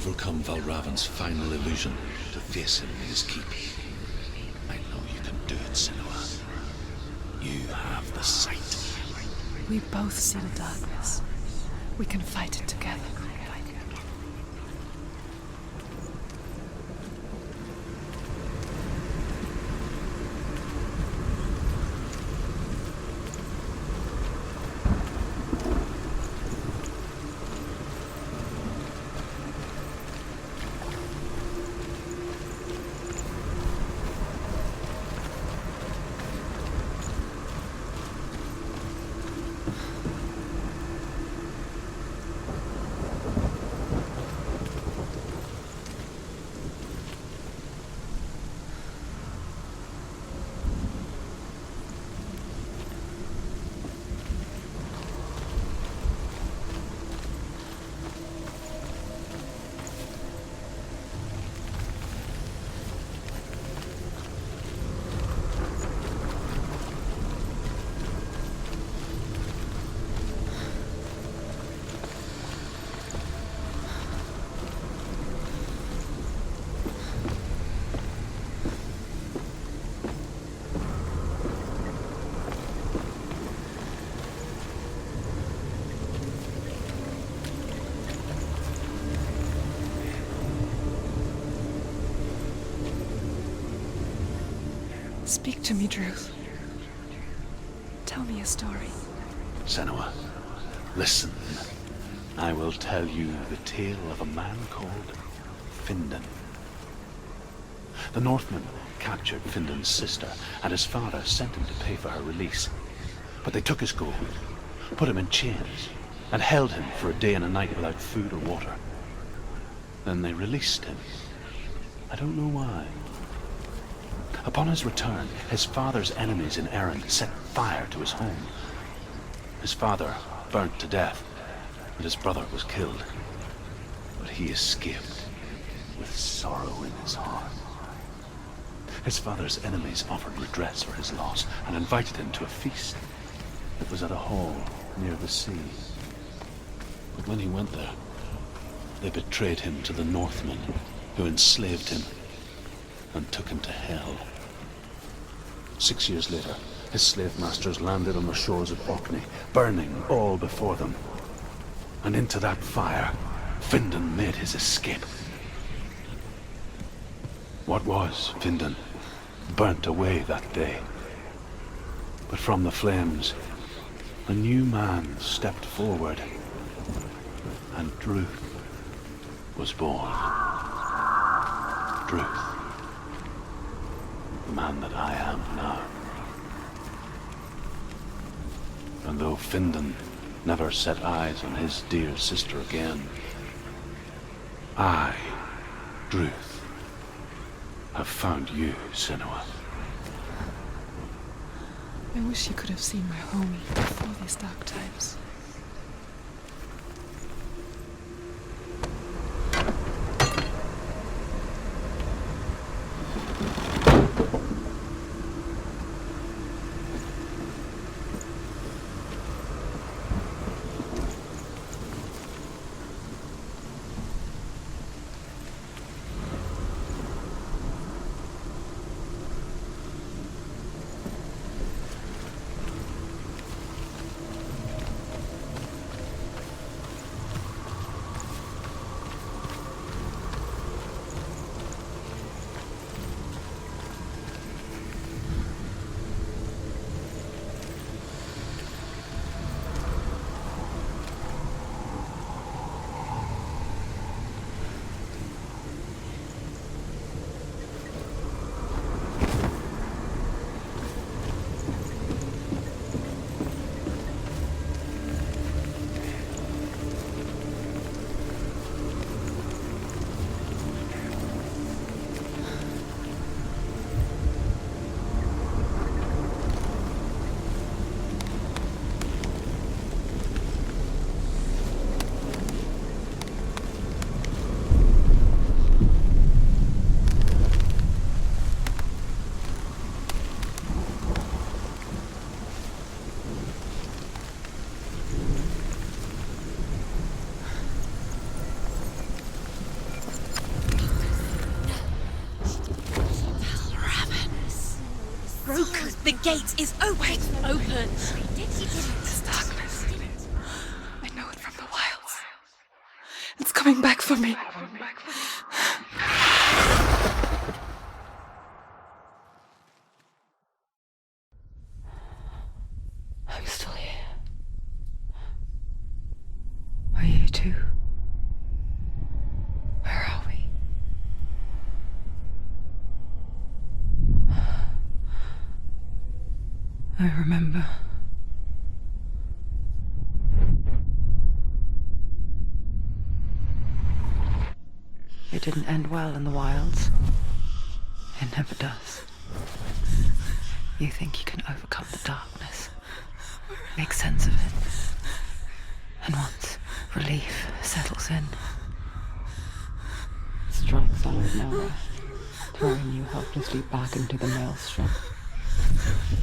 overcome Valravan's final illusion to face him in his keep. I know you can do it, Senua. You have the sight. We both see the darkness. We can fight it together. Speak to me, Druth. Tell me a story. Senua, listen. I will tell you the tale of a man called Findan. The Northmen captured Findan's sister, and his father sent him to pay for her release. But they took his gold, put him in chains, and held him for a day and a night without food or water. Then they released him. I don't know why. Upon his return, his father's enemies in Erin set fire to his home. His father burnt to death, and his brother was killed. But he escaped with sorrow in his heart. His father's enemies offered redress for his loss and invited him to a feast. It was at a hall near the sea. But when he went there, they betrayed him to the Northmen, who enslaved him and took him to hell. 6 years later, his slave masters landed on the shores of Orkney, burning all before them. And into that fire, Findan made his escape. What was Findan burnt away that day. But from the flames, a new man stepped forward, and Druth was born. Druth. The man that I am now. And though Findan never set eyes on his dear sister again, I, Druth, have found you, Senua. I wish you could have seen my home before these dark times. gate is open. Open. This darkness. I know it from the wilds. It's coming back for me. I'm still here. Are you too? Where are we? I remember. It didn't end well in the wilds. It never does. You think you can overcome the darkness, make sense of it, and once relief settles in, it strikes out of nowhere, throwing you helplessly back into the maelstrom,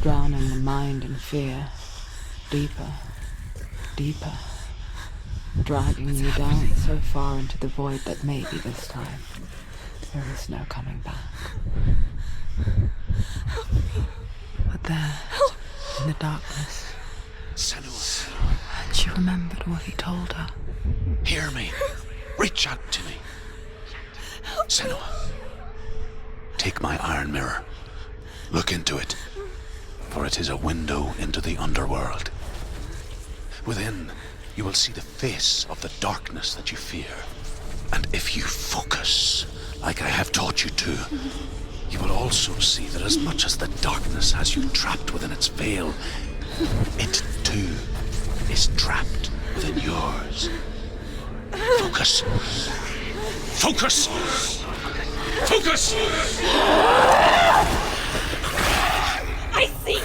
drowning the mind in fear, deeper, deeper, dragging you down so far into the void that maybe this time there is no coming back. But there, in the darkness, Senua, and she remembered what he told her. hear me. Reach out to me. Senua, take my iron mirror. Look into it, for it is a window into the underworld. Within, you will see the face of the darkness that you fear. And if you focus, like I have taught you to, you will also see that as much as the darkness has you trapped within its veil, it too is trapped within yours. Focus. Focus! Focus! I see you.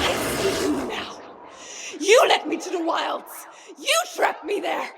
I see you now. You led me to the wilds. You trapped me there.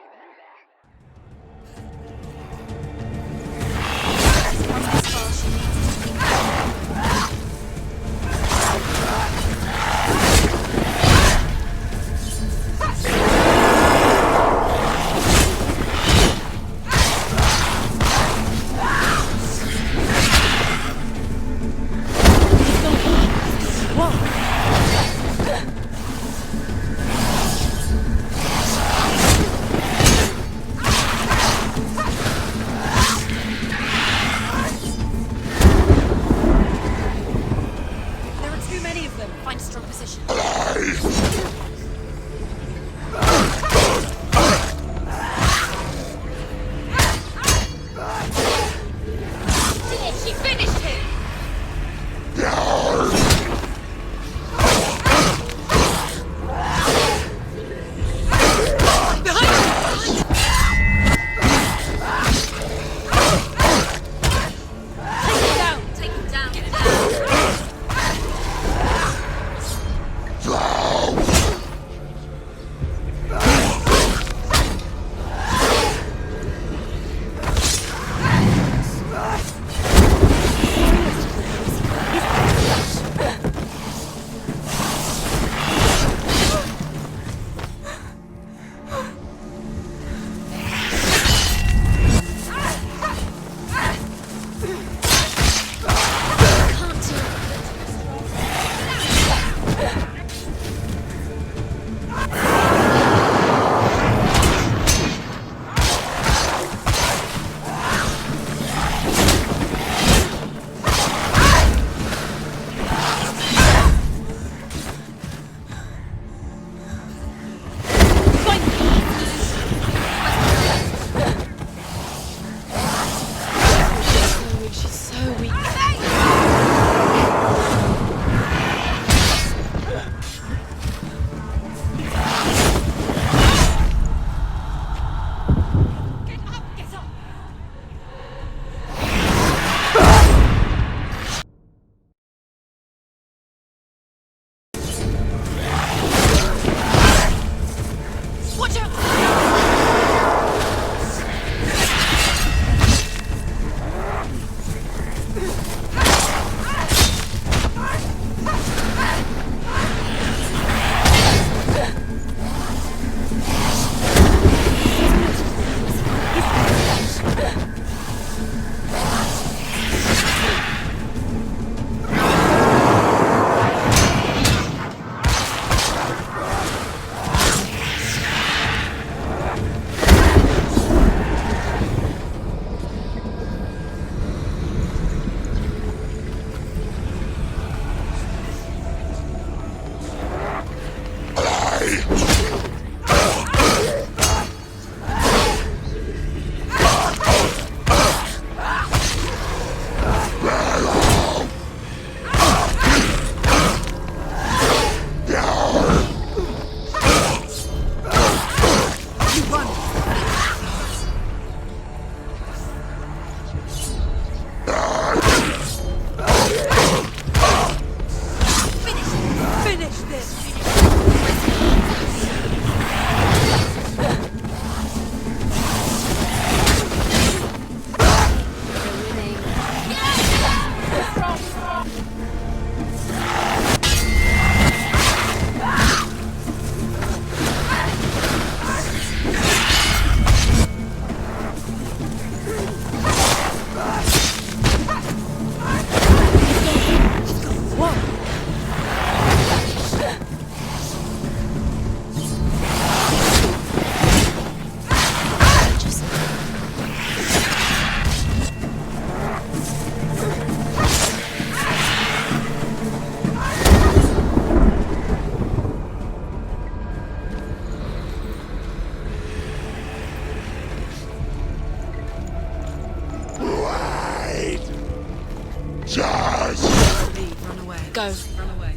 Go. Run away.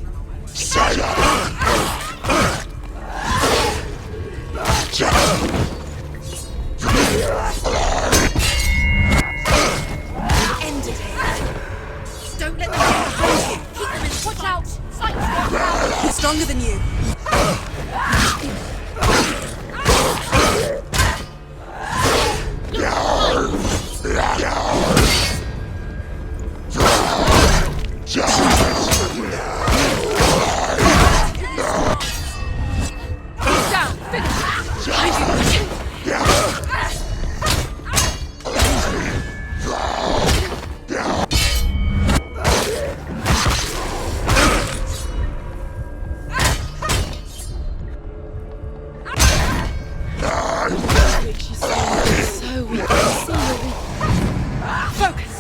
End it. Don't let them get behind you. Keep them in. Watch out. Fight strong. He's stronger than you. Down. Finish. Behind you. So weak. See you're weak. Focus.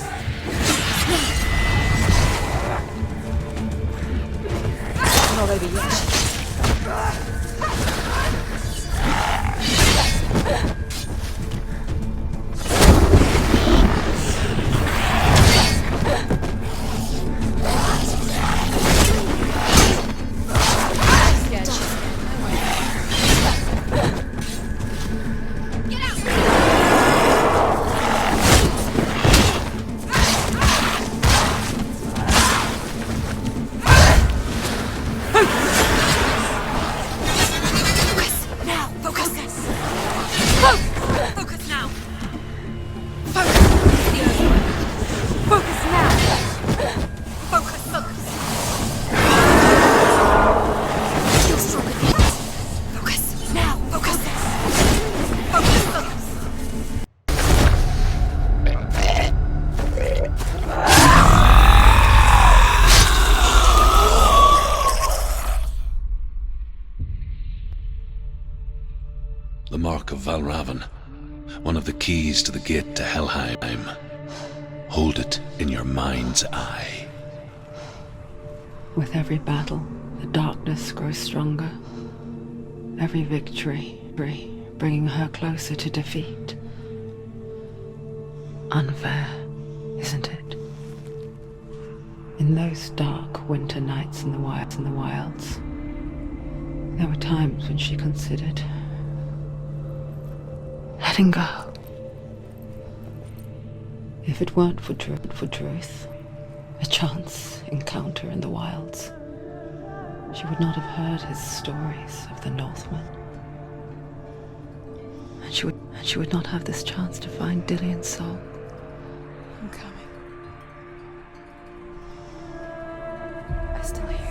Not over yet. The mark of Valravan, one of the keys to the gate to Helheim. Hold it in your mind's eye. With every battle, the darkness grows stronger. Every victory, bringing her closer to defeat. Unfair, isn't it? In those dark winter nights in the wilds, there were times when she considered letting go. If it weren't for truth, a chance encounter in the wilds, she would not have heard his stories of the Northmen. And she would not have this chance to find Dillion's soul. I'm coming. I still hear you.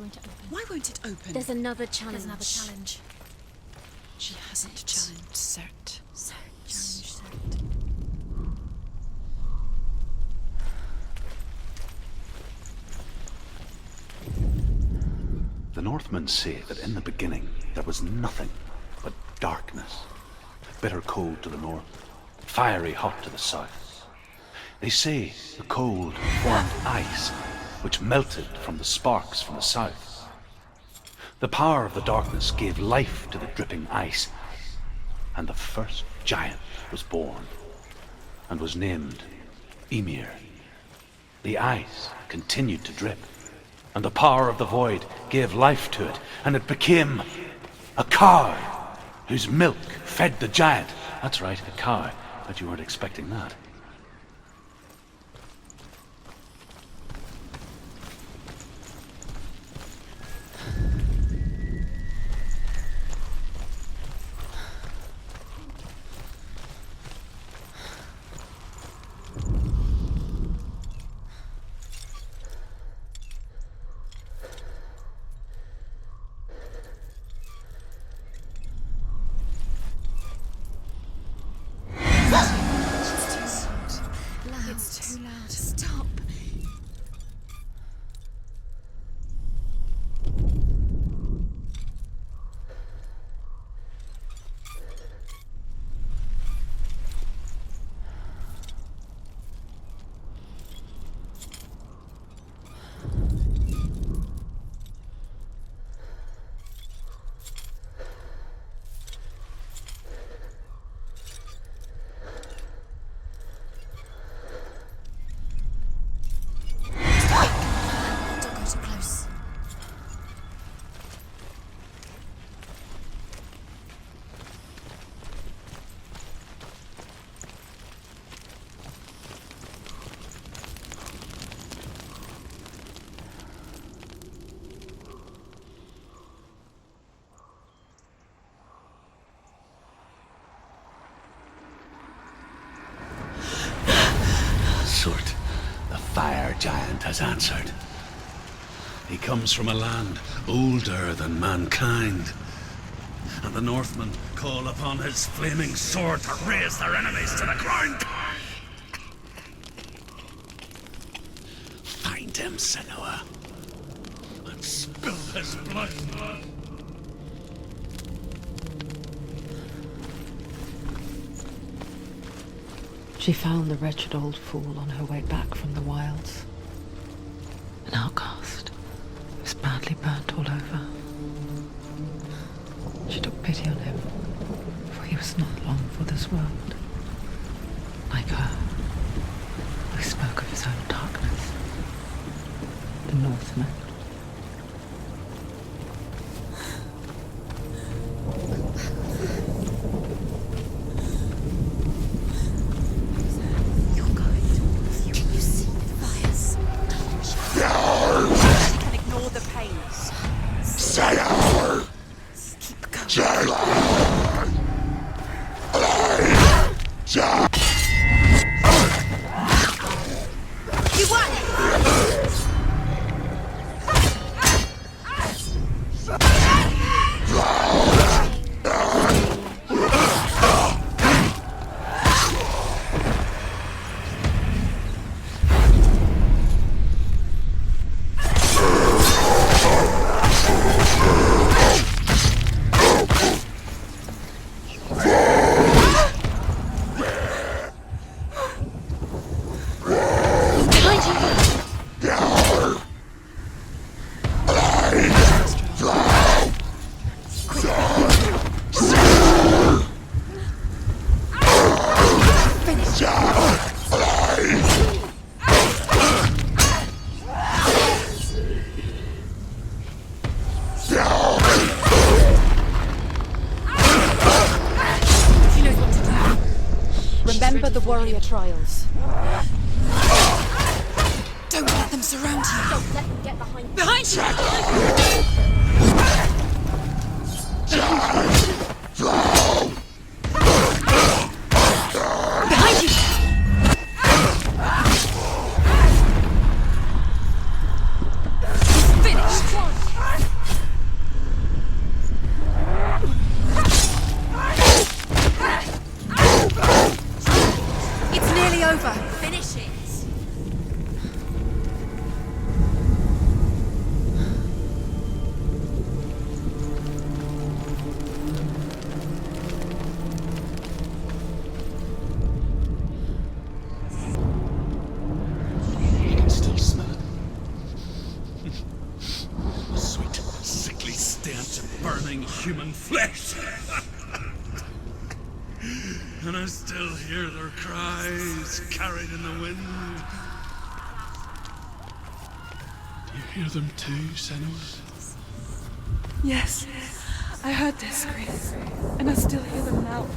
won't it open? Why won't it open? There's another challenge. She hasn't challenged cert. Challenge set. The Northmen say that in the beginning there was nothing but darkness, bitter cold to the north, fiery hot to the south. They say the cold formed ice, which melted from the sparks from the south. The power of the darkness gave life to the dripping ice, and the first giant was born, and was named Ymir. The ice continued to drip, and the power of the void gave life to it, and it became a cow whose milk fed the giant. That's right, a cow. Bet you weren't expecting that. It's too loud. Stop. Don't go too close. Sort, the fire giant has answered. He comes from a land older than mankind, and the Northmen call upon his flaming sword to raze their enemies to the ground. Find him, Senua, and spill his blood. She found the wretched old fool on her way back from the wilds. An outcast who was badly burnt all over. She took pity on him, for he was not long for this world. Like her, who spoke of his own darkness. The Northmen. You're going towards you. Can you see the fires? You can ignore the pain. Keep going. You won! She knows what to do. Remember the warrior trials. Don't let them surround you. Don't let them get behind you. Behind you! Behind you! Finished! over. Finish it. You can still smell it. The sweet, sickly stench of burning human flesh. And I still hear their cries carried in the wind. Do you hear them too, Senua? Yes, I heard their screams, and I still hear them now.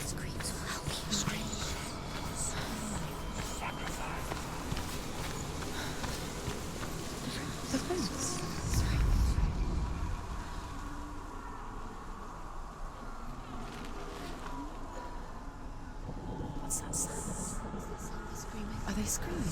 Screams will help you. The fence. What's that sound? Screaming. Are they screaming?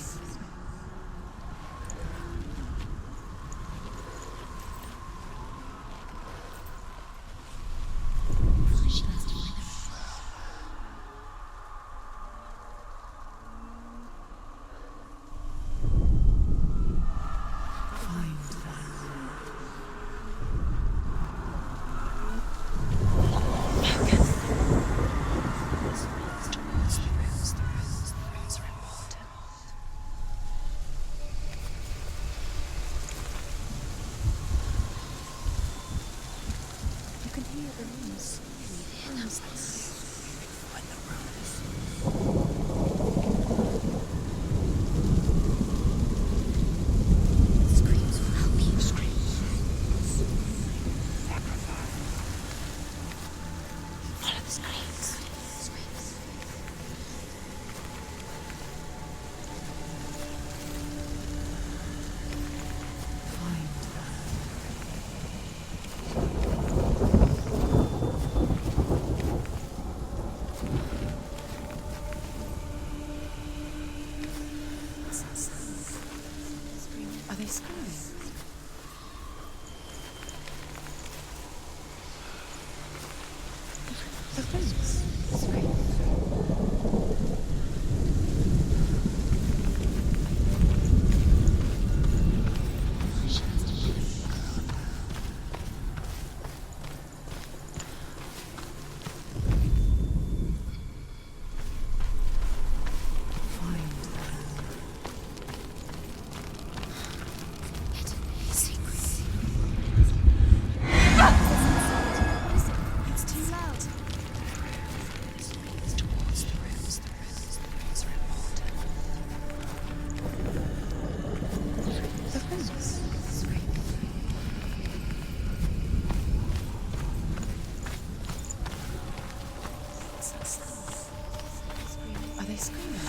Are they screaming? The fence. It's too loud. The fence. Are they screaming?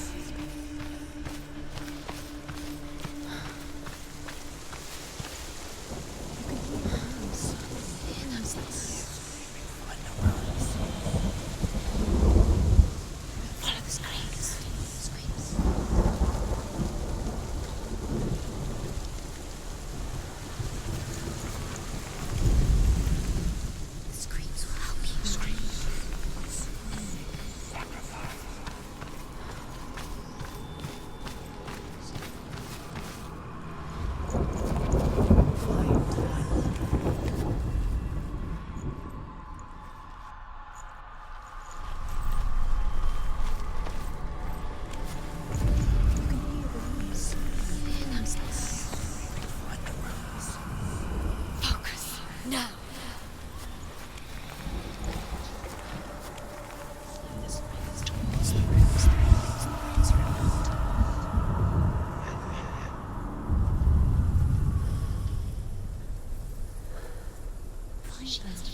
Focus now.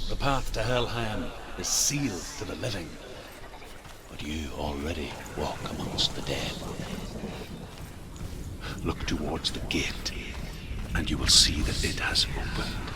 The path to Helheim is sealed to the living, but you already walk amongst the dead. Look towards the gate, and you will see that it has opened.